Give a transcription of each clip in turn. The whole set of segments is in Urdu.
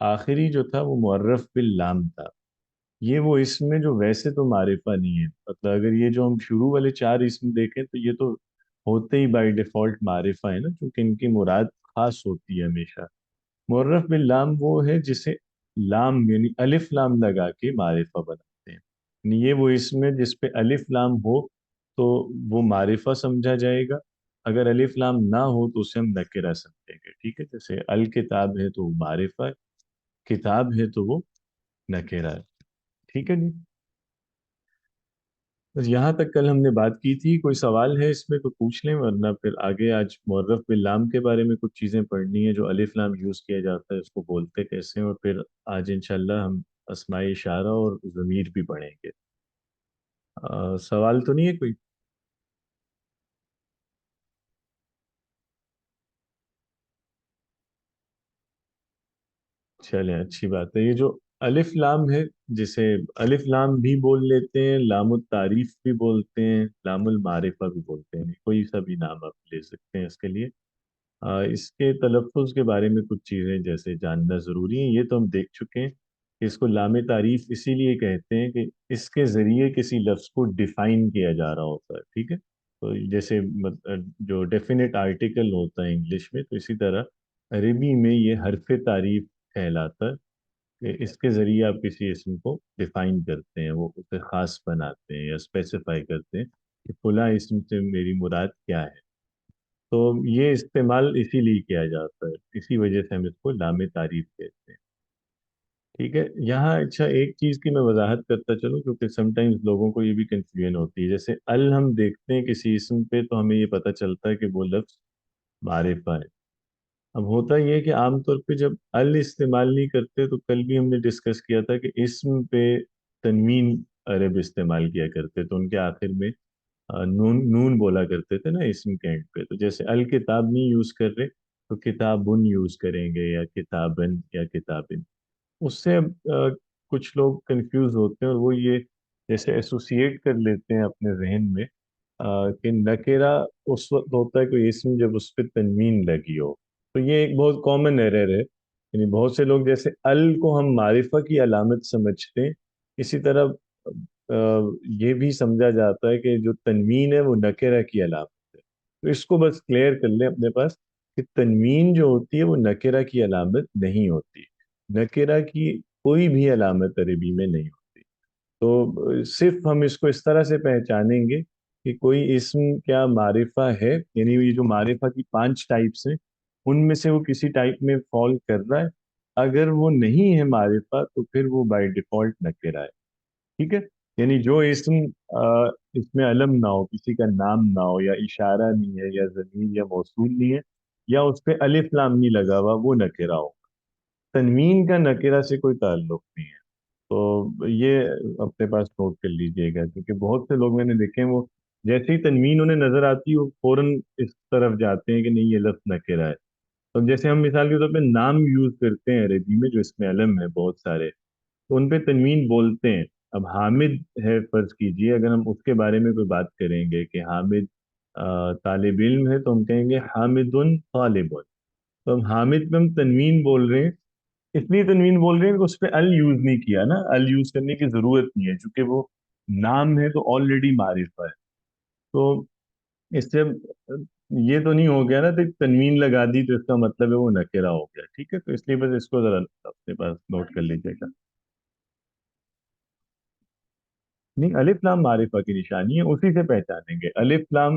آخری جو تھا وہ معرف باللام تھا. یہ وہ اسم ہے جو ویسے تو معرفہ نہیں ہے. مطلب اگر یہ جو ہم شروع والے چار اسم دیکھیں تو یہ تو ہوتے ہی بائی ڈیفالٹ معرفہ ہے نا، کیونکہ ان کی مراد خاص ہوتی ہے ہمیشہ. معرف باللام وہ ہے جسے لام یعنی الف لام لگا کے معرفہ بناتے ہیں. یعنی یہ وہ اسم ہے جس پہ الف لام ہو تو وہ معرفہ سمجھا جائے گا. اگر الف لام نہ ہو تو اسے ہم نکرہ سمجھیں گے. ٹھیک ہے، جیسے الکتاب ہے تو وہ معرفہ ہے، کتاب ہے تو وہ نکرہ ہے. ٹھیک ہے جی. بس یہاں تک کل ہم نے بات کی تھی. کوئی سوال ہے اس میں تو پوچھ لیں، ورنہ پھر آگے آج معرف باللام کے بارے میں کچھ چیزیں پڑھنی ہیں. جو الف لام یوز کیا جاتا ہے اس کو بولتے کیسے ہیں، اور پھر آج انشاءاللہ ہم اسماء اشارہ اور ضمیر بھی پڑھیں گے. سوال تو نہیں ہے کوئی؟ چلیں اچھی بات ہے. یہ جو الف لام ہے، جسے الف لام بھی بول لیتے ہیں، لام التعریف بھی بولتے ہیں، لام المعرفہ بھی بولتے ہیں، کوئی سا بھی نام آپ لے سکتے ہیں اس کے لیے. اس کے تلفظ کے بارے میں کچھ چیزیں جیسے جاننا ضروری ہیں. یہ تو ہم دیکھ چکے ہیں کہ اس کو لام تعریف اسی لیے کہتے ہیں کہ اس کے ذریعے کسی لفظ کو ڈیفائن کیا جا رہا ہوتا ہے. ٹھیک ہے. تو جیسے جو ڈیفینٹ آرٹیکل ہوتا ہے انگلش میں، تو اسی طرح عربی میں یہ حرف تعریف کہلاتا ہے کہ اس کے ذریعے آپ کسی اسم کو ڈیفائن کرتے ہیں، وہ اسے خاص بناتے ہیں یا اسپیسیفائی کرتے ہیں کہ فلاں اسم سے میری مراد کیا ہے. تو یہ استعمال اسی لیے کیا جاتا ہے، اسی وجہ سے ہم اس کو لام تعریف کہتے ہیں. ٹھیک ہے. یہاں اچھا ایک چیز کی میں وضاحت کرتا چلوں، کیونکہ سم ٹائمز لوگوں کو یہ بھی کنفیوژن ہوتی ہے. جیسے ال ہم دیکھتے ہیں کسی اسم پہ تو ہمیں یہ پتہ چلتا ہے کہ وہ لفظ معرفہ ہے. اب ہوتا یہ ہے کہ عام طور پہ جب ال استعمال نہیں کرتے، تو کل بھی ہم نے ڈسکس کیا تھا کہ اسم پہ تنوین عرب استعمال کیا کرتے، تو ان کے آخر میں نون نون بولا کرتے تھے نا اسم کے اینڈ پہ. تو جیسے الکتاب نہیں یوز کر رہے تو کتابن یوز کریں گے، یا کتابن یا کتابن. اس سے کچھ لوگ کنفیوز ہوتے ہیں، اور وہ یہ جیسے ایسوسیٹ کر لیتے ہیں اپنے ذہن میں کہ نکرہ اس وقت ہوتا ہے کوئی اسم جب اس پہ تنوین لگی ہو. تو یہ ایک بہت کامن ایرر ہے. یعنی بہت سے لوگ جیسے ال کو ہم معرفہ کی علامت سمجھتے ہیں، اسی طرح آ، یہ بھی سمجھا جاتا ہے کہ جو تنوین ہے وہ نکرہ کی علامت ہے. تو اس کو بس کلیئر کر لیں اپنے پاس کہ تنوین جو ہوتی ہے وہ نکرہ کی علامت نہیں ہوتی. نکرہ کی کوئی بھی علامت عربی میں نہیں ہوتی. تو صرف ہم اس کو اس طرح سے پہچانیں گے کہ کوئی اسم کیا معرفہ ہے، یعنی یہ جو معرفہ کی پانچ ٹائپس ہیں ان میں سے وہ کسی ٹائپ میں فال کر رہا ہے. اگر وہ نہیں ہے معرفہ تو پھر وہ بائی ڈیفالٹ نکرہ ہے. ٹھیک ہے. یعنی جو اسم اس میں علم نہ ہو، کسی کا نام نہ ہو، یا اشارہ نہیں ہے، یا ضمیر یا موصول نہیں ہے، یا اس پہ الف لام نہیں لگا ہوا، وہ نکرہ ہو. تنوین کا نکرہ سے کوئی تعلق نہیں ہے. تو یہ اپنے پاس نوٹ کر لیجئے گا، کیونکہ بہت سے لوگ میں نے دیکھے ہیں وہ جیسے ہی تنوین انہیں نظر آتی ہے وہ فوراً اس طرف جاتے ہیں کہ نہیں یہ لفظ نکرہ ہے. تو جیسے ہم مثال کے طور پہ نام یوز کرتے ہیں عربی میں جو اس میں علم ہے بہت سارے، تو ان پہ تنوین بولتے ہیں. اب حامد ہے فرض کیجئے، اگر ہم اس کے بارے میں کوئی بات کریں گے کہ حامد طالب علم ہے، تو ہم کہیں گے حامد طالب. تو ہم حامد پہ ہم تنوین بول رہے ہیں، اس لیے تنوین بول رہے ہیں کہ اس پہ ال یوز نہیں کیا نا، ال یوز کرنے کی ضرورت نہیں ہے چونکہ وہ نام ہے تو آلریڈی معرفہ ہے. تو اس سے یہ تو نہیں ہو گیا نا کہ تنوین لگا دی تو اس کا مطلب ہے وہ نکرہ ہو گیا. ٹھیک ہے. تو اس لیے بس اس کو ذرا اپنے پاس نوٹ کر لیجیے گا. نہیں، الف لام معرفہ کی نشانی ہے، اسی سے پہچانیں گے. الف لام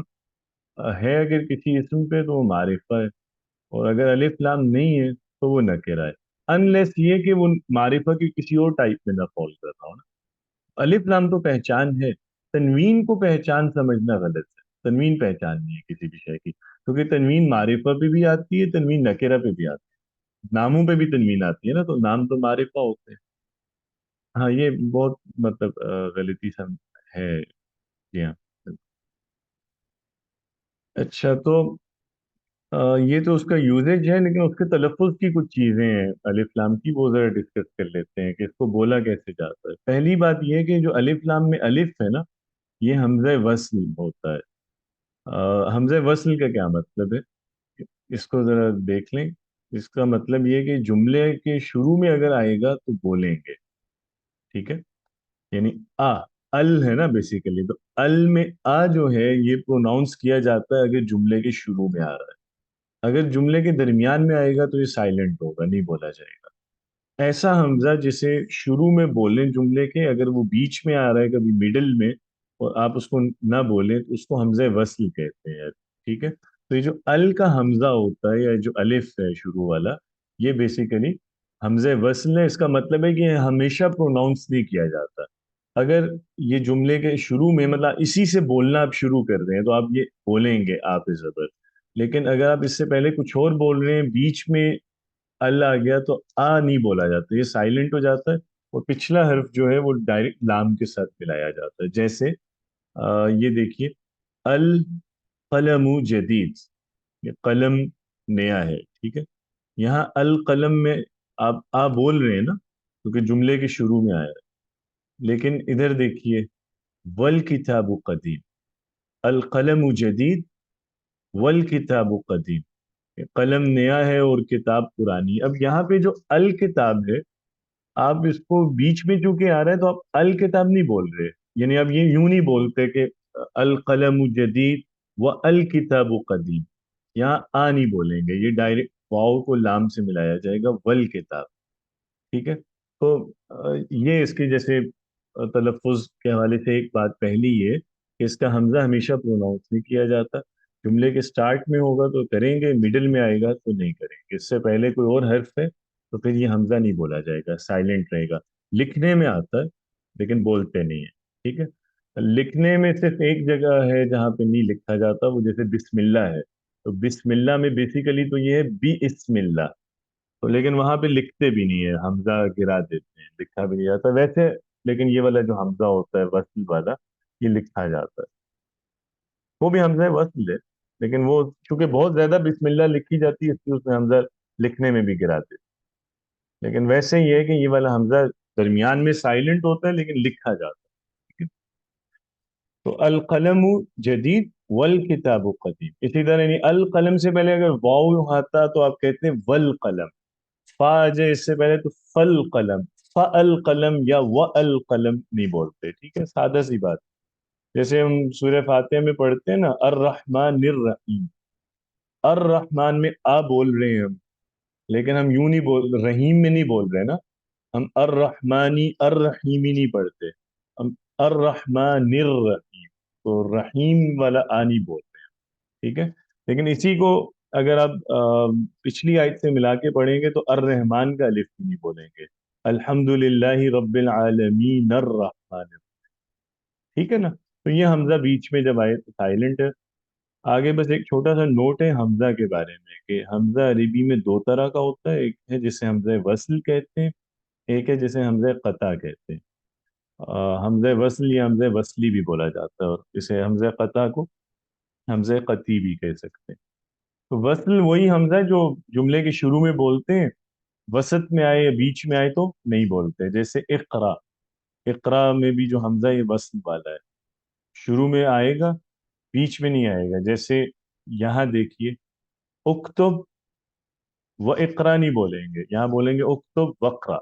ہے اگر کسی اسم پہ تو وہ معرفہ ہے، اور اگر الف لام نہیں ہے تو وہ نکرہ ہے. انلیس یہ کہ وہ معرفہ کی کسی اور ٹائپ میں نہ فال کر رہا ہو نا. الف لام تو پہچان ہے، تنوین کو پہچان سمجھنا غلط ہے. تنوین پہچان نہیں ہے کسی بھی شے کی، کیونکہ تنوین معرفہ پہ بھی آتی ہے، تنوین نکرہ پہ بھی آتی ہے. ناموں پہ بھی تنوین آتی ہے نا، تو نام تو معرفہ ہوتے ہیں. ہاں یہ بہت مطلب غلطی سم ہے. جی ہاں. اچھا تو یہ تو اس کا یوزیج ہے، لیکن اس کے تلفظ کی کچھ چیزیں ہیں الف لام کی، وہ ذرا ڈسکس کر لیتے ہیں کہ اس کو بولا کیسے جاتا ہے. پہلی بات یہ ہے کہ جو الف لام میں الف ہے نا، یہ حمزہ وصل ہوتا ہے. حمزہ وصل کا کیا مطلب ہے، اس کو ذرا دیکھ لیں. اس کا مطلب یہ ہے کہ جملے کے شروع میں اگر آئے گا تو بولیں گے، ٹھیک ہے؟ یعنی آ، ال ہے نا بیسیکلی، تو ال میں آ جو ہے یہ پروناؤنس کیا جاتا ہے اگر جملے کے شروع میں آ رہا ہے، اگر جملے کے درمیان میں آئے گا تو یہ سائلنٹ ہوگا، نہیں بولا جائے گا۔ ایسا حمزہ جسے شروع میں بولیں جملے کے، اگر وہ بیچ میں آ رہا ہے کبھی مڈل میں اور آپ اس کو نہ بولیں تو اس کو حمزہ وصل کہتے ہیں، ٹھیک ہے؟ تو یہ جو ال کا حمزہ ہوتا ہے یا جو الف ہے شروع والا، یہ بیسیکلی حمزہ وصل ہے۔ اس کا مطلب ہے کہ یہ ہمیشہ پروناؤنس نہیں کیا جاتا۔ اگر یہ جملے کے شروع میں مطلب اسی سے بولنا آپ شروع کر رہے ہیں تو آپ یہ بولیں گے آپ زبر، لیکن اگر آپ اس سے پہلے کچھ اور بول رہے ہیں، بیچ میں ال آ گیا تو آ نہیں بولا جاتا، یہ سائلنٹ ہو جاتا ہے، اور پچھلا حرف جو ہے وہ ڈائریکٹ لام کے ساتھ ملایا جاتا ہے۔ جیسے یہ دیکھیے، القلم جدید، یہ قلم نیا ہے، ٹھیک ہے؟ یہاں القلم میں آپ آ بول رہے ہیں نا کیونکہ جملے کے شروع میں آیا ہے، لیکن ادھر دیکھیے، والکتاب قدیم، القلم جدید والکتاب قدیم، قلم نیا ہے اور کتاب پرانی ہے۔ اب یہاں پہ جو الکتاب ہے، آپ اس کو بیچ میں چونکہ آ رہا ہے تو آپ الکتاب نہیں بول رہے، یعنی آپ یہ یوں نہیں بولتے کہ القلم جدید و الکتاب قدیم، یہاں آ نہیں بولیں گے، یہ ڈائریکٹ واؤ کو لام سے ملایا جائے گا، والکتاب، ٹھیک ہے؟ تو یہ اس کی جیسے تلفظ کے حوالے سے ایک بات پہلی یہ کہ اس کا حمزہ ہمیشہ پروناؤنس نہیں کیا جاتا، جملے کے سٹارٹ میں ہوگا تو کریں گے، مڈل میں آئے گا تو نہیں کریں گے، اس سے پہلے کوئی اور حرف ہے تو پھر یہ حمزہ نہیں بولا جائے گا، سائلنٹ رہے گا۔ لکھنے میں آتا ہے لیکن بولتے نہیں ہیں، ٹھیک ہے؟ لکھنے میں صرف ایک جگہ ہے جہاں پہ نہیں لکھا جاتا، وہ جیسے بسم اللہ ہے، تو بسم اللہ میں بیسیکلی تو یہ ہے بی اسم اللہ، تو لیکن وہاں پہ لکھتے بھی نہیں ہے، حمزہ گرا دیتے ہیں، لکھا بھی نہیں جاتا ویسے، لیکن یہ والا جو حمزہ ہوتا ہے وصل والا، یہ لکھا جاتا ہے، وہ بھی حمزہ وصل ہے، لیکن وہ چونکہ بہت زیادہ بسم اللہ لکھی جاتی ہے اس لیے اس میں حمزہ لکھنے میں بھی گرا دیتے ہیں، لیکن ویسے یہ ہے کہ یہ والا حمزہ درمیان میں سائلنٹ ہوتا ہے لیکن لکھا جاتا ہے۔ تو القلم جدید والکتاب قدیم، اسی طرح یعنی القلم سے پہلے اگر واو آتا تو آپ کہتے ہیں والقلم، فا آ جائے اس سے پہلے تو فل قلم، القلم یا و القلم نہیں بولتے، ٹھیک ہے؟ سادہ سی بات، جیسے ہم سورہ فاتحہ میں پڑھتے ہیں نا الرحمن الرحیم، الرحمن میں آ بول رہے ہیں ہم، لیکن ہم یوں نہیں بول رحیم میں نہیں بول رہے نا، ہم الرحمانی الرحیمی نہیں پڑھتے، ہم الرحمن الرحیم، تو رحیم والا آ نہیں بول رہے، ٹھیک ہے؟ لیکن اسی کو اگر آپ پچھلی آیت سے ملا کے پڑھیں گے تو الرحمن کا الف بھی نہیں بولیں گے، الحمد للہ رب العالمین الرحمن، ٹھیک ہے نا؟ تو یہ حمزہ بیچ میں جب آئے تو سائلنٹ ہے۔ آگے بس ایک چھوٹا سا نوٹ ہے حمزہ کے بارے میں کہ حمزہ عربی میں دو طرح کا ہوتا ہے، ایک ہے جسے حمزہ وصل کہتے ہیں، ایک ہے جسے حمزہ قطع کہتے ہیں۔ حمزہ وصل یا حمزہ وصلی بھی بولا جاتا ہے، اور اسے حمزہ قطع کو حمزہ قطعی بھی کہہ سکتے ہیں۔ تو وصل وہی حمزہ ہے جو جملے کے شروع میں بولتے ہیں، وسط میں آئے یا بیچ میں آئے تو نہیں بولتے، جیسے اقرا، اقرا میں بھی جو حمزہ یہ وصل والا ہے، شروع میں آئے گا بیچ میں نہیں آئے گا، جیسے یہاں دیکھیے اکتب و اقرا نہیں بولیں گے، یہاں بولیں گے اکتب وقرا،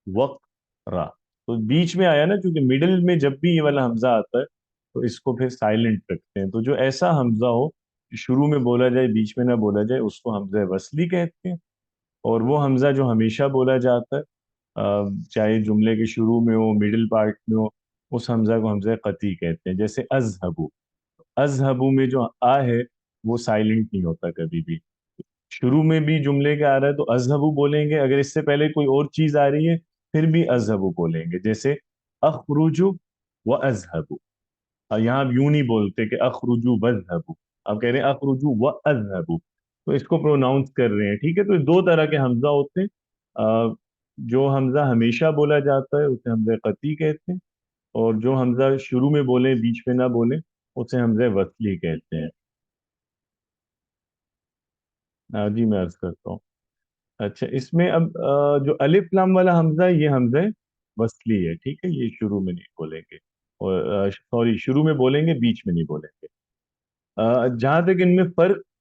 وقرا، تو بیچ میں آیا نا، چونکہ مڈل میں جب بھی یہ والا حمزہ آتا ہے تو اس کو پھر سائلنٹ رکھتے ہیں، تو جو ایسا حمزہ ہو کہ شروع میں بولا جائے بیچ میں نہ بولا جائے اس کو حمزہ وصلی کہتے ہیں، اور وہ حمزہ جو ہمیشہ بولا جاتا ہے چاہے جملے کے شروع میں ہو مڈل پارٹ میں ہو، اس حمزہ کو حمزہ قطعی کہتے ہیں، جیسے اذهبوا، اذهبوا میں جو آ ہے وہ سائلنٹ نہیں ہوتا کبھی بھی، شروع میں بھی جملے کے آ رہا ہے تو اذهبوا بولیں گے، اگر اس سے پہلے کوئی اور چیز آ رہی ہے پھر بھی اذهبوا بولیں گے، جیسے اخرج و اذهب، یہاں آپ یوں نہیں بولتے کہ اخرج واذهب، آپ کہہ رہے ہیں اخرج و اذهب، تو اس کو پروناؤنس کر رہے ہیں، ٹھیک ہے؟ تو دو طرح کے حمزہ ہوتے ہیں، جو حمزہ ہمیشہ بولا جاتا ہے اسے حمزہ قطعی کہتے ہیں، اور جو حمزہ شروع میں بولیں بیچ میں نہ بولیں اسے حمزہ وصلی کہتے ہیں۔ جی میں عرض کرتا ہوں، اچھا اس میں اب جو الف لام والا حمزہ ہے یہ حمزہ وصلی ہے، ٹھیک ہے؟ یہ شروع میں نہیں بولیں گے، اور سوری شروع میں بولیں گے بیچ میں نہیں بولیں گے۔ جہاں تک ان میں فرق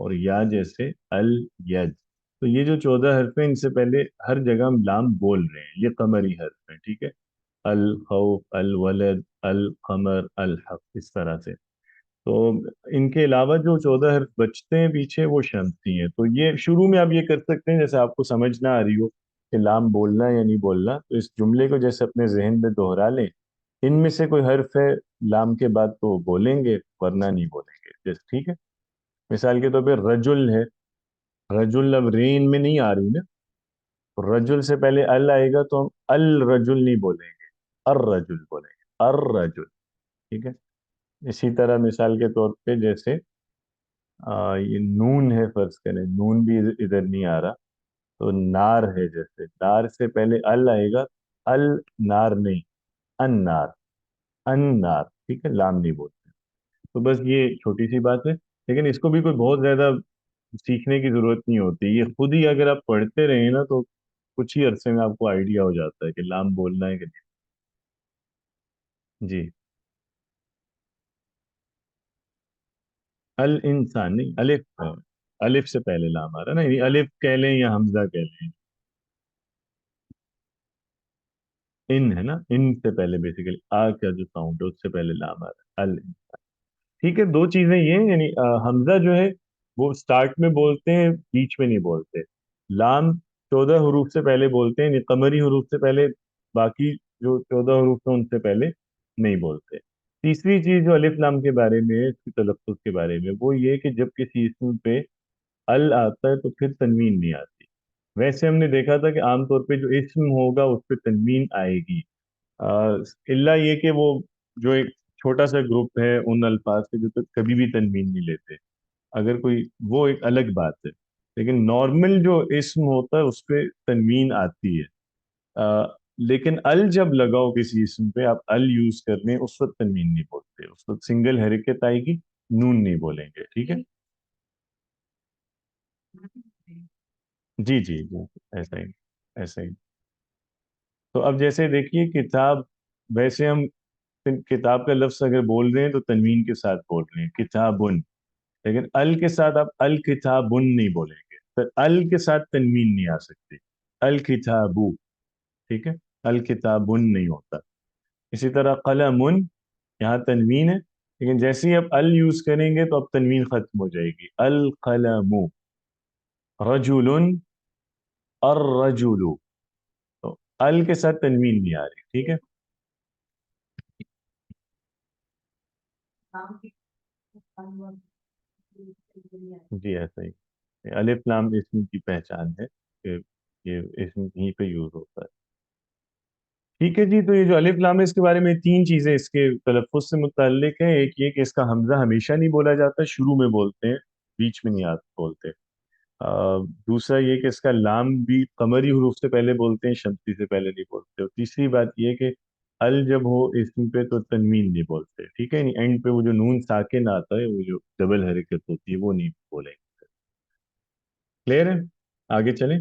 اور یا جیسے ال ید. تو یہ جو 14 حرف ہیں ان سے پہلے ہر جگہ ہم لام بول رہے ہیں، یہ قمری حرف ہیں، ٹھیک ہے. الخوف، الولد، القمر، الحق، اس طرح سے. تو ان کے علاوہ جو 14 حرف بچتے ہیں پیچھے وہ شمسی ہیں. تو یہ شروع میں آپ یہ کر سکتے ہیں، جیسے آپ کو سمجھ نہ آ رہی ہو کہ لام بولنا ہے یا نہیں بولنا، تو اس جملے کو جیسے اپنے ذہن میں دوہرا لیں. ان میں سے کوئی حرف ہے لام کے بعد تو بولیں گے، ورنہ نہیں بولیں گے. جیسے ٹھیک ہے، مثال کے طور پہ رجل ہے. رجل اب رین میں نہیں آ رہی نا، تو رجل سے پہلے ال آئے گا تو ہم الرجل نہیں بولیں گے، الرجل بولیں گے، الرجل. ٹھیک ہے. اسی طرح مثال کے طور پہ جیسے یہ نون ہے، فرض کریں نون بھی ادھر نہیں آ رہا، تو نار ہے. جیسے نار سے پہلے ال آئے گا، النار نہیں، النار، النار. ٹھیک ہے، لام نہیں بولتے. تو بس یہ چھوٹی سی بات ہے، لیکن اس کو بھی کوئی بہت زیادہ سیکھنے کی ضرورت نہیں ہوتی. یہ خود ہی اگر آپ پڑھتے رہیں نا تو کچھ ہی عرصے میں آپ کو آئیڈیا ہو جاتا ہے کہ لام بولنا ہے کہ نہیں. جی. الانسان نہیں، الف ہے. الف سے پہلے لام آ رہا ہے نا، یعنی الف کہہ لیں یا حمزہ کہہ لیں. ان ہے نا، ان سے پہلے بیسیکلی آ کا جو ساؤنڈ ہے اس سے پہلے لام آ رہا ہے. ٹھیک ہے. دو چیزیں یہ ہیں، یعنی حمزہ جو ہے وہ سٹارٹ میں بولتے ہیں، بیچ میں نہیں بولتے. لام 14 حروف سے پہلے بولتے ہیں، یعنی قمری حروف سے پہلے. باقی جو 14 حروف ہیں ان سے پہلے نہیں بولتے. تیسری چیز جو الف لام کے بارے میں ہے، اس کی تلفظ کے بارے میں، وہ یہ کہ جب کسی اسم پہ ال آتا ہے تو پھر تنوین نہیں آتی. ویسے ہم نے دیکھا تھا کہ عام طور پہ جو اسم ہوگا اس پہ تنوین آئے گی، اللہ یہ کہ وہ جو ایک چھوٹا سا گروپ ہے ان الفاظ کے جو تو کبھی بھی تنوین نہیں لیتے. اگر کوئی، وہ ایک الگ بات ہے. لیکن نارمل جو اسم ہوتا ہے اس پہ تنوین آتی ہے. آ، لیکن ال جب لگاؤ کسی اسم پہ، آپ ال یوز کر رہے ہیں، اس وقت تنوین نہیں بولتے، اس وقت سنگل حرکت آئے گی، نون نہیں بولیں گے. ٹھیک ہے. جی جی جی، ایسا ہی، ایسا ہی. تو اب جیسے دیکھیے کتاب، ویسے ہم کتاب کا لفظ اگر بول رہے ہیں تو تنوین کے ساتھ بول رہے ہیں، کتابن. لیکن ال کے ساتھ آپ الکتابن نہیں بولیں گے، تو ال کے ساتھ تنوین نہیں آ سکتی. الکتابو. ٹھیک ہے. الکتابن نہیں ہوتا. اسی طرح قلمن، یہاں تنوین ہے، لیکن جیسے ہی آپ ال یوز کریں گے تو اب تنوین ختم ہو جائے گی. القلم. رجل، الرجل. تو ال کے ساتھ تنوین نہیں آ رہی. ٹھیک ہے. جی ایسا ہی. الف لام اسم کی پہچان ہے کہ یہ اسم یہیں پہ یوز ہوتا ہے. ٹھیک ہے جی. تو یہ جو الف لام ہے اس کے بارے میں تین چیزیں اس کے تلفظ سے متعلق ہیں. ایک یہ کہ اس کا حمزہ ہمیشہ نہیں بولا جاتا، شروع میں بولتے ہیں، بیچ میں نہیں بولتے. دوسرا یہ کہ اس کا لام بھی قمری حروف سے پہلے بولتے ہیں، شمسی سے پہلے نہیں بولتے. اور تیسری بات یہ کہ ال جب ہو اسم پہ تو تنوین نہیں بولتے. ٹھیک ہے. یعنی اینڈ پہ وہ جو نون ساکن آتا ہے، وہ جو ڈبل حرکت ہوتی ہے، وہ نہیں بولیں. کلیئر ہے؟ آگے چلیں.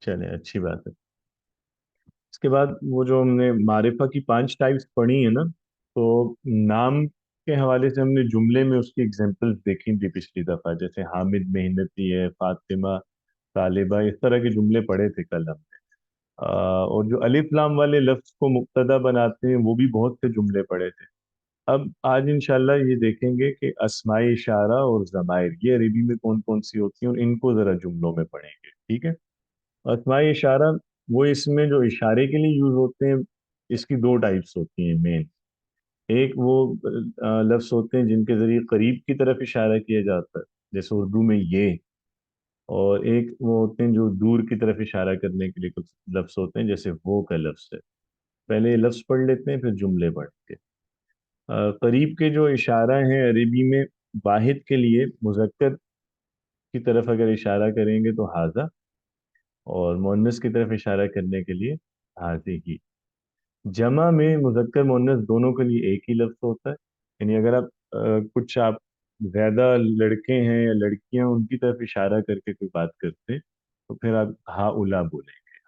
چلیں، اچھی بات ہے. اس کے بعد وہ جو ہم نے معرفہ کی 5 ٹائپس پڑھی ہیں نا، تو نام کے حوالے سے ہم نے جملے میں اس کی ایگزامپلس دیکھی تھی پچھلی دفعہ. جیسے حامد محنتی ہے، فاطمہ طالبہ، اس طرح کے جملے پڑھے تھے کل ہم نے. اور جو الف لام والے لفظ کو مقتدا بناتے ہیں وہ بھی بہت سے جملے پڑھے تھے. اب آج انشاءاللہ یہ دیکھیں گے کہ اسماء اشارہ اور ضمائر یہ عربی میں کون کون سی ہوتی ہیں، اور ان کو ذرا جملوں میں پڑھیں گے. ٹھیک ہے. اسماء اشارہ وہ اس میں جو اشارے کے لیے یوز ہوتے ہیں، اس کی 2 ٹائپس ہوتی ہیں مین. ایک وہ لفظ ہوتے ہیں جن کے ذریعے قریب کی طرف اشارہ کیا جاتا ہے، جیسے اردو میں یہ. اور ایک وہ ہوتے ہیں جو دور کی طرف اشارہ کرنے کے لیے کچھ لفظ ہوتے ہیں، جیسے وہ کا لفظ ہے. پہلے یہ لفظ پڑھ لیتے ہیں، پھر جملے پڑھ کے. قریب کے جو اشارہ ہیں عربی میں، واحد کے لیے مذکر کی طرف اگر اشارہ کریں گے تو حاذا، اور مؤنث کی طرف اشارہ کرنے کے لیے حاذی. جمع میں مذکر مؤنث دونوں کے لیے ایک ہی لفظ ہوتا ہے. یعنی اگر کچھ آپ زیادہ لڑکے ہیں یا لڑکیاں، ان کی طرف اشارہ کر کے کوئی بات کرتے ہیں تو پھر آپ ہا اولا بولیں گے.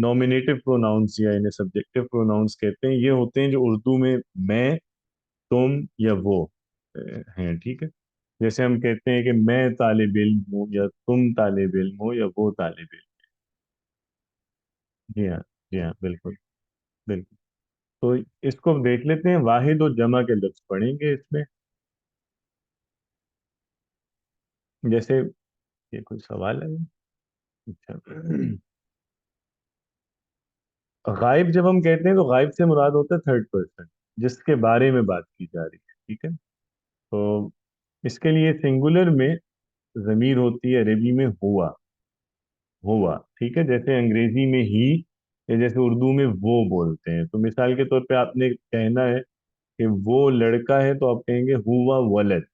نومینیٹو پروناؤنس یا انہیں سبجیکٹو پروناؤنس کہتے ہیں. یہ ہوتے ہیں جو اردو میں میں، تم یا وہ ہیں. ٹھیک ہے، جیسے ہم کہتے ہیں کہ میں طالب علم ہوں، یا تم طالب علم ہو، یا وہ طالب علم. جی ہاں، جی ہاں، بالکل بالکل. تو اس کو دیکھ لیتے ہیں، واحد اور جمع کے لفظ پڑھیں گے اس میں. جیسے یہ کوئی سوال ہے؟ اچھا. غائب جب ہم کہتے ہیں تو غائب سے مراد ہوتا ہے تھرڈ پرسن، جس کے بارے میں بات کی جا رہی ہے. ٹھیک ہے، تو اس کے لیے سنگولر میں ضمیر ہوتی ہے عربی میں ہوا. ہوا، ٹھیک ہے، جیسے انگریزی میں ہی، یا جیسے اردو میں وہ بولتے ہیں. تو مثال کے طور پہ آپ نے کہنا ہے کہ وہ لڑکا ہے، تو آپ کہیں گے ہوا ولد.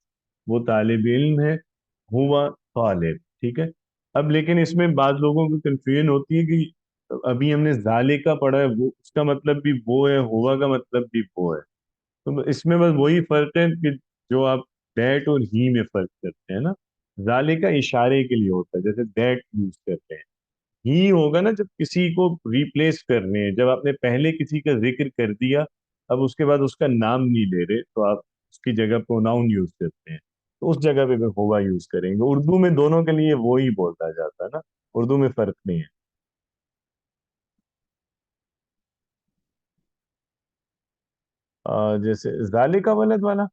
وہ طالب علم ہے، ہوا طالب. ٹھیک ہے. اب لیکن اس میں بعض لوگوں کو کنفیوژن ہوتی ہے کہ ابھی ہم نے ذالکہ پڑھا ہے، وہ اس کا مطلب بھی وہ ہے، ہوا کا مطلب بھی وہ ہے. تو اس میں بس وہی فرق ہے کہ جو آپ دیٹ اور ہی میں فرق کرتے ہیں نا. ذالکہ اشارے کے لیے ہوتا ہے، جیسے دیٹ یوز کرتے ہیں. ہی ہوگا نا جب کسی کو ریپلیس کرنے ہیں، جب آپ نے پہلے کسی کا ذکر کر دیا، اب اس کے بعد اس کا نام نہیں لے رہے، تو آپ اس کی جگہ پروناؤن یوز کرتے ہیں. تو اس جگہ پہ بھی ہوا یوز کریں گے. اردو میں دونوں کے لیے وہی بولتا جاتا ہے نا، اردو میں فرق نہیں ہے. جیسے ذالکہ ولد والا.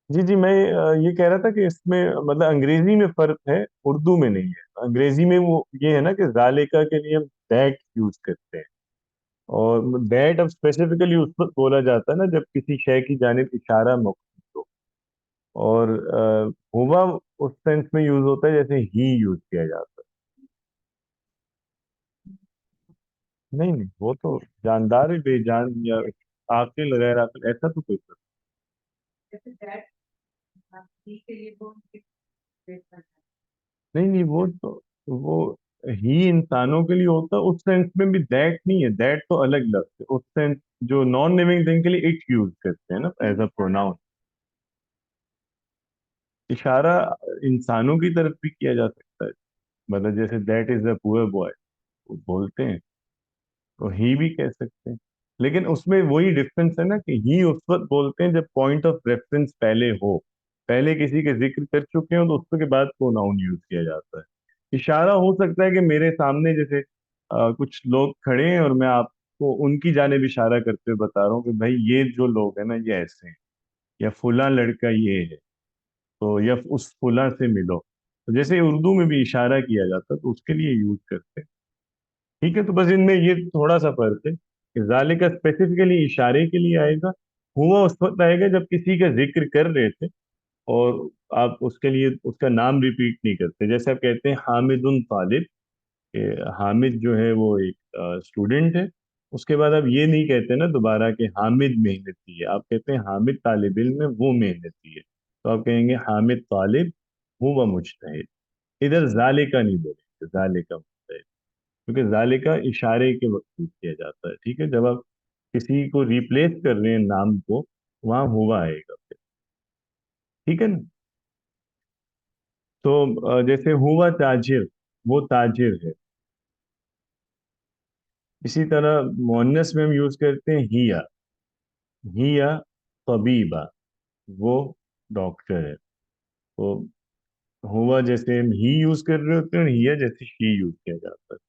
جی جی، میں یہ کہہ رہا تھا کہ اس میں مطلب انگریزی میں فرق ہے، اردو میں نہیں ہے. انگریزی میں وہ یہ ہے نا کہ ذالکہ کے لیے ہم دیٹ یوز کرتے ہیں، اور دیٹ اب اسپیسیفکلی اس وقت بولا جاتا ہے نا جب کسی شے کی جانب اشارہ مقصود ہو. اور ہوا اس سینس میں یوز ہوتا ہے جیسے ہی یوز کیا جاتا ہے. نہیں نہیں، وہ تو جاندار بے جان یا عاقل غیر عاقل ایسا تو کوئی فرق نہیں. نہیں، وہ تو وہ ہی انسانوں کے لیے ہوتا ہے، اس سینس میں بھی دیٹ نہیں ہے. دیٹ تو الگ لفظ ہے. اس سینس جو نان لیونگ تھنگ کے لیے اٹ یوز کرتے ہیں نا ایز اے پروناؤن. اشارہ انسانوں کی طرف بھی کیا جا سکتا ہے، مطلب جیسے دیٹ از اے پور بوائے بولتے ہیں، تو ہی بھی کہہ سکتے ہیں. لیکن اس میں وہی ڈفرنس ہے نا کہ ہی اس وقت بولتے ہیں جب پوائنٹ آف ریفرنس پہلے ہو، پہلے کسی کے ذکر کر چکے ہوں، تو اس کے بعد پروناؤن یوز کیا جاتا ہے. اشارہ ہو سکتا ہے کہ میرے سامنے جیسے کچھ لوگ کھڑے ہیں اور میں آپ کو ان کی جانب اشارہ کرتے ہوئے بتا رہا ہوں کہ بھائی یہ جو لوگ ہیں نا یہ ایسے ہیں، یا فلاں لڑکا یہ ہے، تو یا اس فلاں سے ملو. تو جیسے اردو میں بھی اشارہ کیا جاتا ہے تو اس کے لیے یوز کرتے ہیں. ٹھیک ہے، تو بس ان میں یہ تھوڑا سا فرق ہے کہ ذالکہ اسپیسیفکلی اشارے کے لیے آئے گا، ہوا اس وقت آئے گا جب کسی کا ذکر کر رہے تھے اور آپ اس کے لیے اس کا نام ریپیٹ نہیں کرتے. جیسے آپ کہتے ہیں حامد طالب، کہ حامد جو ہے وہ ایک اسٹوڈنٹ ہے. اس کے بعد آپ یہ نہیں کہتے نا دوبارہ کہ حامد محنتی ہے، آپ کہتے ہیں حامد طالب علم ہے، وہ محنتی ہے. تو آپ کہیں گے حامد طالب ہوا مجتہد. ادھر ذالکہ نہیں بولیں گے، ذالکہ مجتہد، کیونکہ ذالکہ اشارے کے وقت یوز کیا جاتا ہے. ٹھیک ہے، جب آپ کسی کو ریپلیس کر رہے ہیں نام کو، وہاں ہوا آئے گا پھر. ٹھیک ہے نا. تو جیسے ہوا تاجر، وہ تاجر ہے. اسی طرح مؤنث میں ہم یوز کرتے ہیں ہیا. ہیا طبیبہ، وہ ڈاکٹر ہے. تو ہوا جیسے ہم ہی یوز کر رہے ہوتے ہیں، اور ہیا جیسے شی یوز کیا جاتا ہے.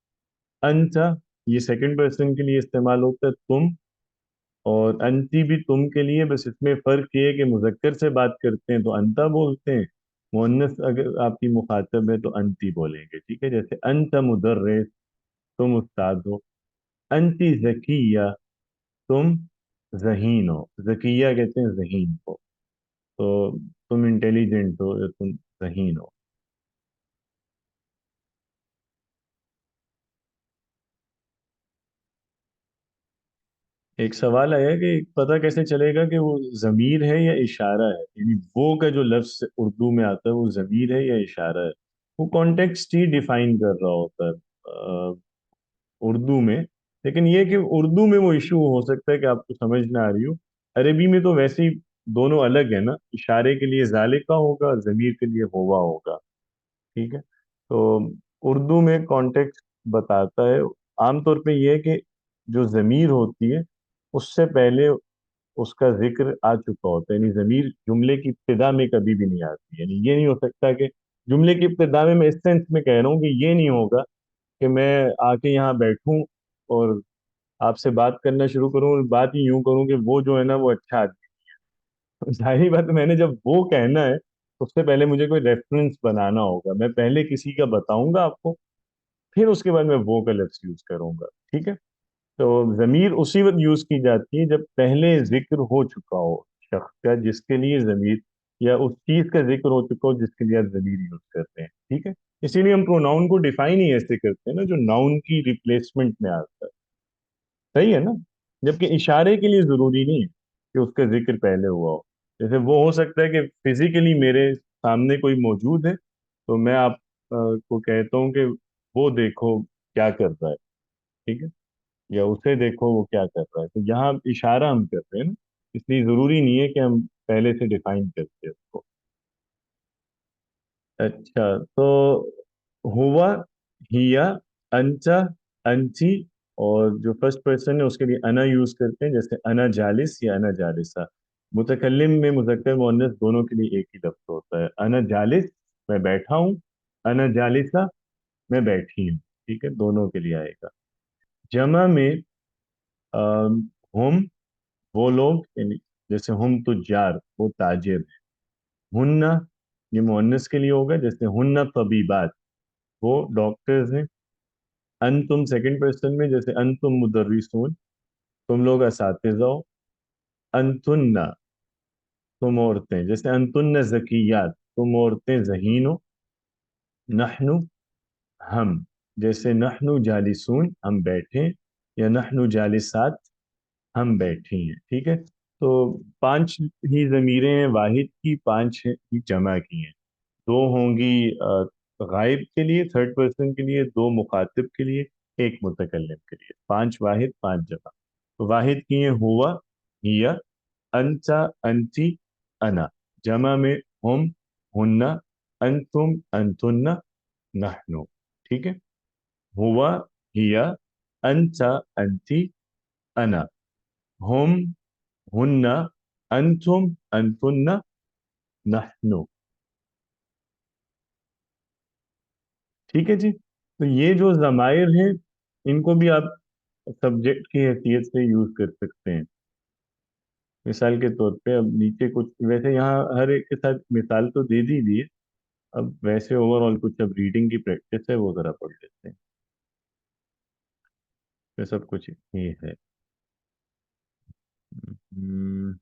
انتا، یہ سیکنڈ پرسن کے لیے استعمال ہوتا ہے، تم. اور انتی بھی تم کے لیے، بس اس میں فرق یہ ہے کہ مذکر سے بات کرتے ہیں تو انتا بولتے ہیں، مؤنث اگر آپ کی مخاطب ہے تو انتی بولیں گے. ٹھیک ہے، جیسے انت مدرس، تم استاد ہو. انتی ذکیہ، تم ذہین ہو. ذکیہ کہتے ہیں ذہین کو. تو تم انٹیلیجنٹ ہو یا تم ذہین ہو. ایک سوال آیا کہ پتہ کیسے چلے گا کہ وہ ضمیر ہے یا اشارہ ہے، یعنی وہ کا جو لفظ اردو میں آتا ہے وہ ضمیر ہے یا اشارہ ہے. وہ کانٹیکسٹ ہی ڈیفائن کر رہا ہوتا ہے اردو میں. لیکن یہ کہ اردو میں وہ ایشو ہو سکتا ہے کہ آپ کو سمجھ نہ آ رہی ہو. عربی میں تو ویسے ہی دونوں الگ ہے نا، اشارے کے لیے ذالکہ ہوگا، ضمیر کے لیے ہوا ہوگا. ٹھیک ہے. تو اردو میں کانٹیکسٹ بتاتا ہے عام طور پہ یہ کہ جو ضمیر ہوتی ہے اس سے پہلے اس کا ذکر آ چکا ہوتا ہے. یعنی ضمیر جملے کی ابتدا میں کبھی بھی نہیں آتی. یعنی یہ نہیں ہو سکتا کہ جملے کی ابتدا میں اس سینس میں کہہ رہا ہوں کہ یہ نہیں ہوگا کہ میں آ کے یہاں بیٹھوں اور آپ سے بات کرنا شروع کروں اور بات ہی یوں کروں کہ وہ جو ہے نا وہ اچھا آدمی. ظاہری بات ہے، میں نے جب وہ کہنا ہے تو اس سے پہلے مجھے کوئی ریفرنس بنانا ہوگا. میں پہلے کسی کا بتاؤں گا آپ کو، پھر اس کے بعد میں وہ کا لفظ یوز کروں گا. ٹھیک ہے. تو ضمیر اسی وقت یوز کی جاتی ہے جب پہلے ذکر ہو چکا ہو شخص کا جس کے لیے ضمیر، یا اس چیز کا ذکر ہو چکا ہو جس کے لیے آپ ضمیر یوز کرتے ہیں. ٹھیک ہے. اسی لیے ہم پروناؤن کو ڈیفائن ہی ایسے کرتے ہیں نا جو ناؤن کی ریپلیسمنٹ میں آتا ہے. صحیح ہے نا. جبکہ اشارے کے لیے ضروری نہیں ہے کہ اس کا ذکر پہلے ہوا ہو. جیسے وہ ہو سکتا ہے کہ فزیکلی میرے سامنے کوئی موجود ہے تو میں آپ کو کہتا ہوں کہ وہ دیکھو کیا کر رہا ہے. ٹھیک ہے. یا اسے دیکھو وہ کیا کر رہا ہے. تو یہاں اشارہ ہم کرتے ہیں نا، اس لیے ضروری نہیں ہے کہ ہم پہلے سے ڈیفائن کرتے ہیں اس کو. اچھا. تو ہوا، ہیا، انچا، انچی، اور جو فرسٹ پرسن ہے اس کے لیے انا یوز کرتے ہیں، جیسے انا جالس یا انا جالسہ. متکلم میں مذکر مؤنث دونوں کے لیے ایک ہی لفظ ہوتا ہے. انا جالس میں بیٹھا ہوں، انا جالسہ میں بیٹھی ہوں. ٹھیک ہے. دونوں کے لیے آئے گا. جمع میں ہم وہ لوگ، یعنی جیسے ہم تجار وہ تاجر ہیں. ہننا یہ مؤنث کے لیے ہوگا، جیسے ہننا طبیبات وہ ڈاکٹرز ہیں. انتم سیکنڈ پرسن میں، جیسے انتم مدرسون تم لوگ اساتذہ ہو. انتن تم عورتیں، جیسے انتن ذکیات تم عورتیں ذہین ہو. نحن ہم، جیسے نحن جالسون ہم بیٹھے، یا نحن جالسات ہم بیٹھی ہیں. ٹھیک ہے. تو 5 ہی ضمیریں ہیں واحد کی، 5 ہی جمع کی ہیں. 2 ہوں گی غائب کے لیے تھرڈ پرسن کے لیے، 2 مخاطب کے لیے، 1 متکلم کے لیے. 5 واحد 5 جمع. تو واحد کی ہیں ہوا، ہیا، انتا، انتی، انا. جمع میں ہم، ہننا، انتم، انتن، نحنو. ٹھیک ہے. ہوا، ہیا، انتا، انتی، انا. ہم، ہننا، انتم، انتن، نحنو. ٹھیک ہے جی. تو یہ جو ضمائر ہیں ان کو بھی آپ سبجیکٹ کی حیثیت سے یوز کر سکتے ہیں. مثال کے طور پہ اب نیچے کچھ ویسے یہاں ہر ایک کے ساتھ مثال تو دے دی دیے. اب ویسے اوور آل کچھ اب ریڈنگ کی پریکٹس ہے وہ ذرا پڑھ لیتے ہیں. یہ سب کچھ یہ ہے. ہم،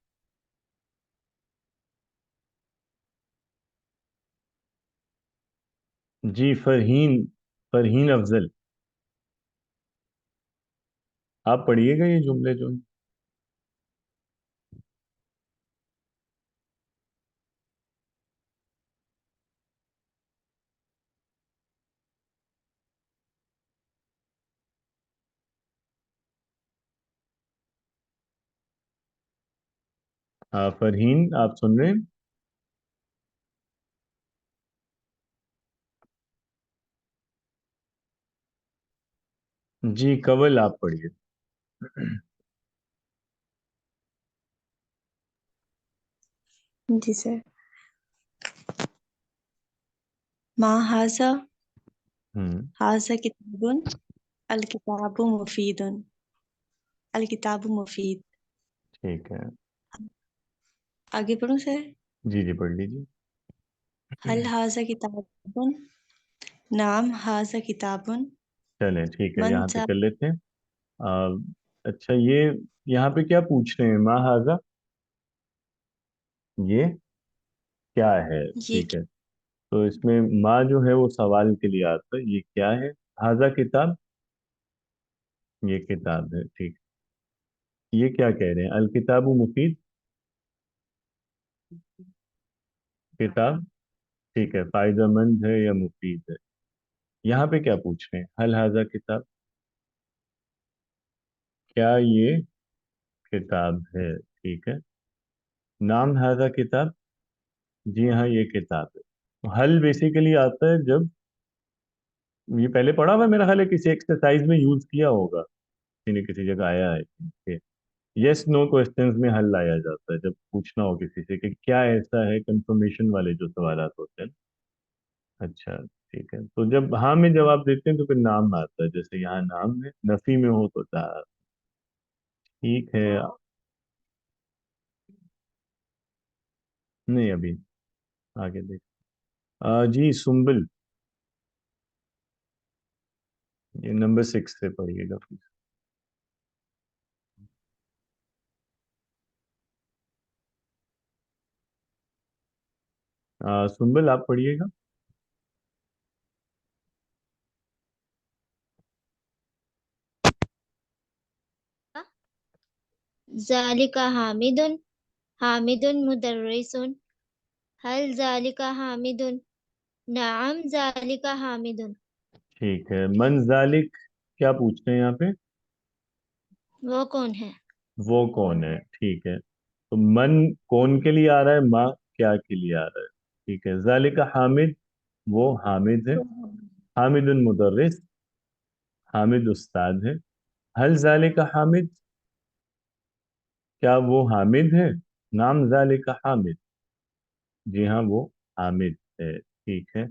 جی فرہین، فرہین افضل آپ پڑھیے گا یہ جملے جو ہیں. فرہین آپ سن رہے ہیں؟ جی کول آپ پڑھیے. جی سر. ما هذا ہوں هذا کتاب الکتاب مفید الکتاب مفید. ٹھیک ہے. آگے پڑھوں سر. جی جی پڑھ لیجیے. هل هذا کتاب نعم هذا کتاب. چلیں ٹھیک ہے من یہاں پہ جا کر لیتے ہیں. آ، اچھا یہ یہاں پہ کیا پوچھ رہے ہیں ما ہاذا، یہ کیا ہے. یہ ٹھیک ہے. تو اس میں ما جو ہے وہ سوال کے لیے آتا ہے. یہ کیا ہے؟ ہاذا کتاب، یہ کتاب ہے. ٹھیک. یہ کیا کہہ رہے ہیں؟ الکتاب مفید، کتاب ٹھیک ہے فائدہ مند ہے یا مفید ہے. یہاں پہ کیا پوچھ رہے ہیں؟ حل ہاذا کتاب، کیا یہ کتاب ہے. ٹھیک ہے. نام ہاذا کتاب، جی ہاں یہ کتاب ہے. حل بیسیکلی آتا ہے جب، یہ پہلے پڑھا ہوا ہے میرا خیال ہے، کسی ایکسرسائز میں یوز کیا ہوگا، کسی نے کسی جگہ آیا ہے کہ یس نو کوشچنز میں حل لایا جاتا ہے جب پوچھنا ہو کسی سے کہ کیا ایسا ہے، کنفرمیشن والے جو سوالات ہوتے ہیں. اچھا ٹھیک ہے، تو جب ہاں میں جواب دیتے ہیں تو پھر نام آتا ہے، جیسے یہاں نام ہے، نفی میں ہو تو تا. ٹھیک ہے، نہیں ابھی آگے دیکھ. جی سنبل، یہ نمبر 6 سے پڑھیے گا پلیز. سنبل آپ پڑھیے گا. ذالک حامد حامد مدرس هل ذالک حامد نعم ذالک حامد ٹھیک ہے، من ذالک کیا پوچھ رہے ہیں یہاں پہ؟ وہ کون ہے؟ وہ کون ہے. ٹھیک ہے، تو من کون کے لیے آ رہا ہے، ما کیا کے لیے آ رہا ہے. ٹھیک ہے، ذالک حامد وہ حامد ہے، حامد مدرس، حامد استاد ہے. حل ذالک حامد کیا وہ حامد ہے؟ نام ذالک حامد جی ہاں وہ حامد ہے. ٹھیک ہے،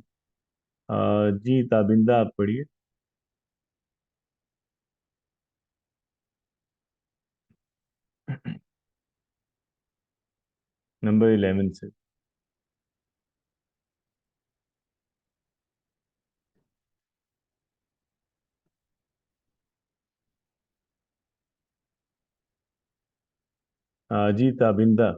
جی تابندہ آپ پڑھیے. نمبر 11 سے. جی تابندہ.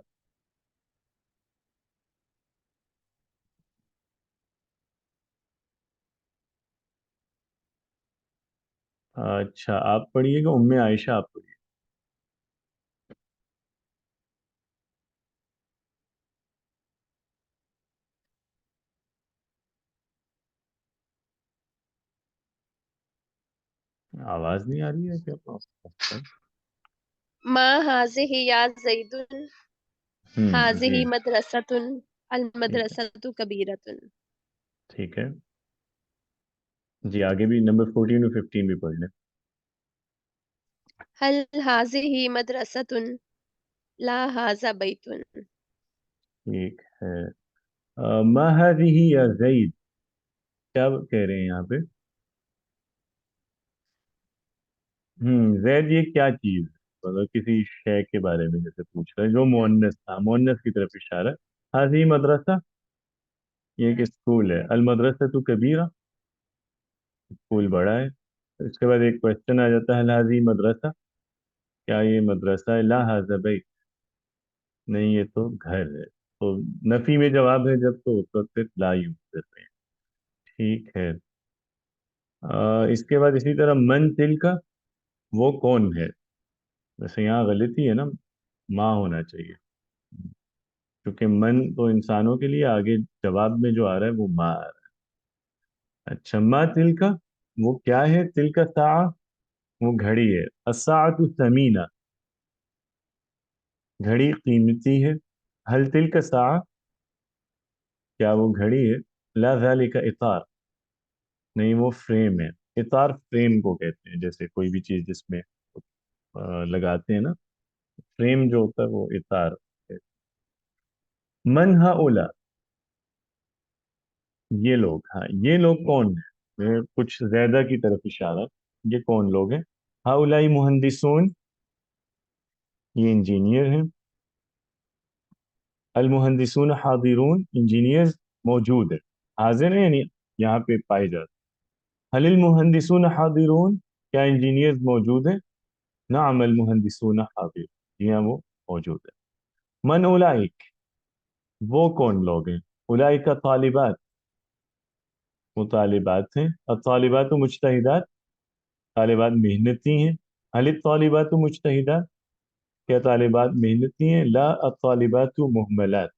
اچھا آپ پڑھیے گا، ام عائشہ آپ پڑھیے. آواز نہیں آ رہی ہے کیا؟ ما هذه يا زيد جی هذه مدرسة ٹھیک ہے، المدرسة كبيرة ٹھیک ہے. جی آگے بھی نمبر 14 اور 15 بھی پڑھ لیں. هل هذه مدرسة لا هذا بيت ٹھیک ہے، ما هذه یا زید کیا کہہ رہے ہیں یہاں پہ؟ زید یہ کیا چیز ہے، مطلب کسی شے کے بارے میں جیسے پوچھ رہے ہیں جو مؤنث تھا، مؤنث کی طرف اشارہ ہے. هذه مدرسہ یہ ایک اسکول ہے. المدرسہ تو کبیرہ اسکول بڑا ہے. اس کے بعد ایک کوشچن آ جاتا ہے هذه مدرسہ کیا یہ مدرسہ ہے، لا هذا بیت نہیں یہ تو گھر ہے. تو نفی میں جواب ہے جب تو اس وقت پھر لا یوز کرتے ہیں. ٹھیک ہے، اس کے بعد اسی طرح من تل کا وہ کون ہے. ویسے یہاں غلطی ہے نا، ماں ہونا چاہیے کیونکہ من تو انسانوں کے لیے، آگے جواب میں جو آ رہا ہے وہ ماں آ رہا ہے. اچھا ما تل کا وہ کیا ہے، تل کا ساعہ وہ گھڑی ہے. الساعۃ ثمینہ گھڑی قیمتی ہے. حل تل کا ساعہ کیا وہ گھڑی ہے. لا ذالک اطار نہیں وہ فریم ہے. اطار فریم کو کہتے ہیں، جیسے کوئی بھی چیز جس میں لگاتے ہیں نا، فریم جو ہوتا ہے وہ اطار ہے. من ہؤلاء یہ لوگ، ہاں یہ لوگ کون ہیں، کچھ زیادہ کی طرف اشارہ. یہ کون لوگ ہیں. ہؤلاء مہندسون یہ انجینئر ہیں. المہندسون حاضرون انجینئر موجود ہے، حاضر ہیں یعنی یہاں پہ پائے جاتے. حل المہندسون حاضرون کیا انجینئر موجود ہیں. نعم المہندسون حاضر جی ہاں وہ موجود ہے. من اولئک وہ کون لوگ ہیں. اولئک طالبات وہ طالبات ہیں. الطالبات مجتہدات طالبات محنتی ہیں. حل الطالبات مجتہدات کیا طالبات محنتی ہیں. لا الطالبات مہملات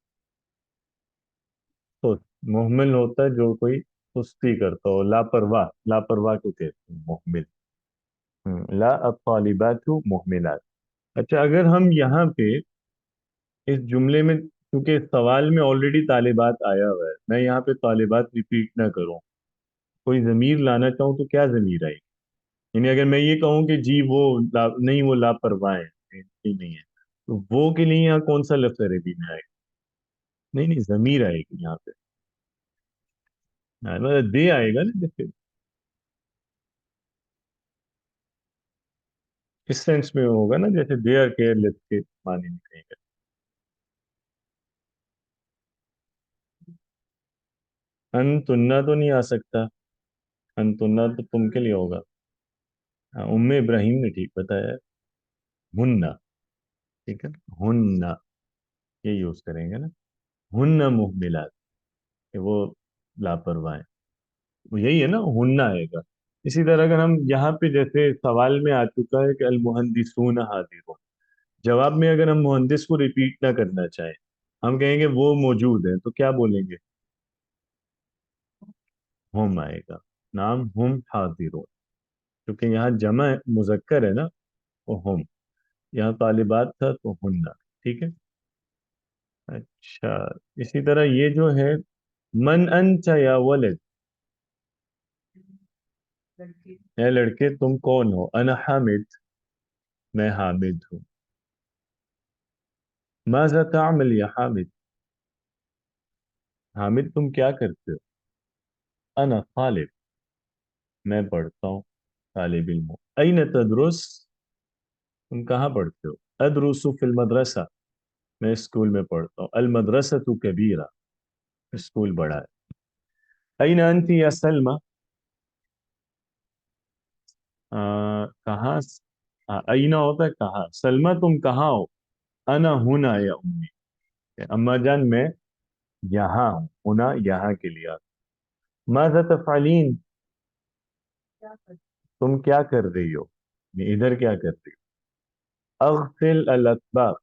تو محمل ہوتا ہے جو کوئی سستی کرتا ہو، لاپرواہ، لاپرواہ کو کہتے ہیں محمل. لا الطالبات مہملات. اچھا اگر ہم یہاں پہ اس جملے میں کیونکہ سوال میں آلریڈی طالبات آیا ہوا ہے، میں یہاں پہ طالبات ریپیٹ نہ کروں، کوئی ضمیر لانا چاہوں تو کیا ضمیر آئے؟ یعنی اگر میں یہ کہوں کہ جی وہ نہیں وہ لاپرواہ ہے، نہیں ہے، تو وہ کے لیے یہاں کون سا لفظ عربی میں آئے گا؟ نہیں نہیں، ضمیر آئے گی یہاں پہ، دے آئے گا نا، جیسے اس سینس میں ہوگا نا، جیسے دے آر کیئر لیس کے معنی میں کہیں گے. انتنا تو نہیں آ سکتا، انتنا تو تم کے لیے ہوگا. ہاں، ام ابراہیم نے ٹھیک بتایا ہے، ہننا، ٹھیک ہے، ہننا یہ یوز کریں گے نا، ہن محملات، کہ وہ لاپرواہ ہیں، وہ یہی ہے نا، ہننا آئے گا. اسی طرح اگر ہم یہاں پہ جیسے سوال میں آ چکا ہے کہ المحدثون حاضرون، جواب میں اگر ہم مہندس کو ریپیٹ نہ کرنا چاہیں، ہم کہیں گے وہ موجود ہیں، تو کیا بولیں گے؟ ہم آئے گا، نام ہم حاضرون، کیونکہ یہاں جمع مذکر ہے نا، وہ ہم، یہاں طالبات تھا تو ہننا. ٹھیک ہے. اچھا، اسی طرح یہ جو ہے، من انت یا ولد، اے لڑکے تم کون ہو؟ انا حامد، میں حامد ہوں. ماذا تعمل یا حامد، حامد تم کیا کرتے ہو؟ انا طالب، میں پڑھتا ہوں، طالب علم ہوں. این تدرس، تم کہاں پڑھتے ہو؟ ادرس فی المدرسہ، میں اسکول میں پڑھتا ہوں. المدرسۃ کبیرہ، اسکول بڑا ہے. این انت یا سلمہ، کہاں، اینا ہوتا ہے کہاں، سلمہ تم کہاں ہو؟ انا ہونا یا امی، اما جان میں یہاں ہوں، ہونا یہاں کے لیے آتا. ماذا تفعلین، تم کیا کر رہی ہو، یعنی ادھر کیا کر رہی ہو؟ اغسل الاطباق،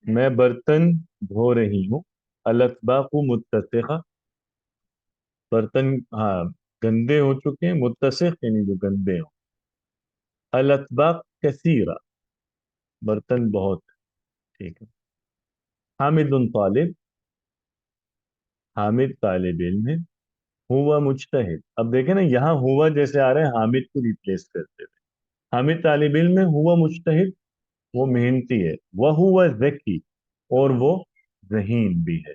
میں برتن دھو رہی ہوں. الاطباق متسخہ، برتن ہاں گندے ہو چکے ہیں، متسخ یعنی جو گندے ہوں. الاطباق کثیرہ، برتن بہت ہیں. ٹھیک ہے. حامد طالب، حامد طالب علم ہے. ہوا مجتہد، اب دیکھیں نا یہاں ہوا جیسے آ رہا ہے حامد کو ریپلیس کرتے ہوئے. حامد طالب علم ہے، ہوا مجتہد وہ محنتی ہے. وہ ہوا ذکی، اور وہ ذہین بھی ہے.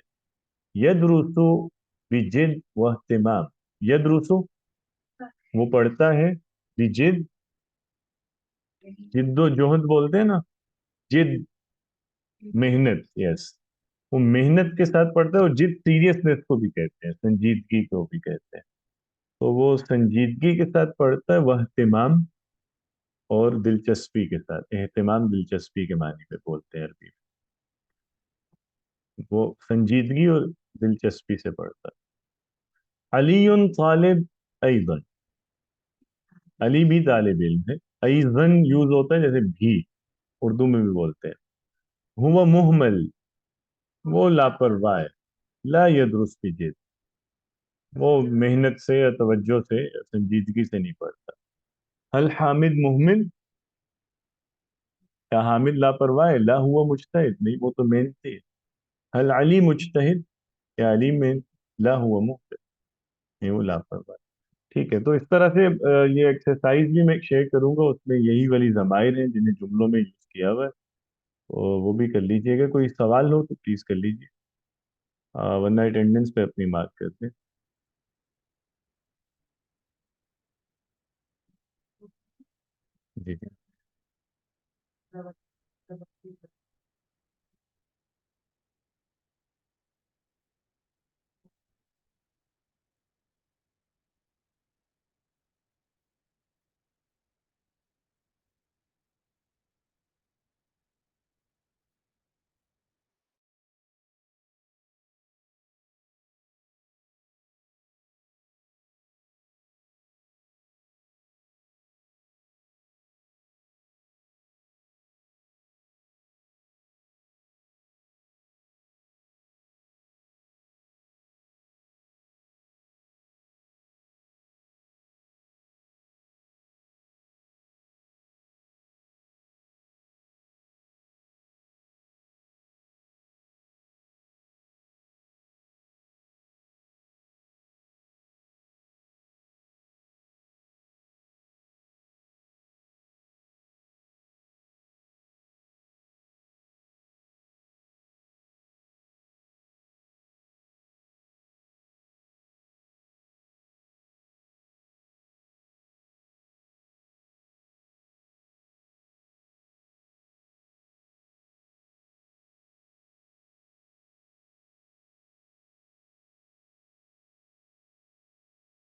یدرسو بجد و اہتمام، یدرسو وہ پڑھتا ہے، بجد جد و جہد بولتے ہیں نا، جد محنت، یس، وہ محنت کے ساتھ پڑھتا ہے. اور جد سیریسنس کو بھی کہتے ہیں، سنجیدگی کو بھی کہتے ہیں. تو وہ سنجیدگی کے ساتھ پڑھتا ہے. وہ اہتمام اور دلچسپی کے ساتھ، اہتمام دلچسپی کے معنی میں بولتے ہیں عربی میں. وہ سنجیدگی اور دلچسپی سے پڑھتا ہے. علی طالب ایضا، علی بھی طالب علم ہے. ایضاً یوز ہوتا ہے جیسے بھی، اردو میں بھی بولتے ہیں. ہوا محمل، وہ لاپرواہ ہے. لا یدرس بجد، وہ محنت سے یا توجہ سے یا سنجیدگی سے نہیں پڑھتا. هل حامد محمل، کیا حامد لاپرواہ ہے؟ لا ہوا مجتہد، نہیں وہ تو محنتی ہے. هل علی مجتہد، کیا علی میں؟ لا ہوا محمل، نہیں وہ لاپرواہ ہے. ٹھیک ہے. تو اس طرح سے یہ ایکسرسائز بھی میں شیئر کروں گا، اس میں یہی والی ضمائر ہیں جنہیں جملوں میں یوز کیا ہوا ہے، وہ بھی کر لیجئے گا. کوئی سوال ہو تو پلیز کر لیجئے، ورنہ اٹینڈنس پہ اپنی مارک کرتے ہیں. جی جی.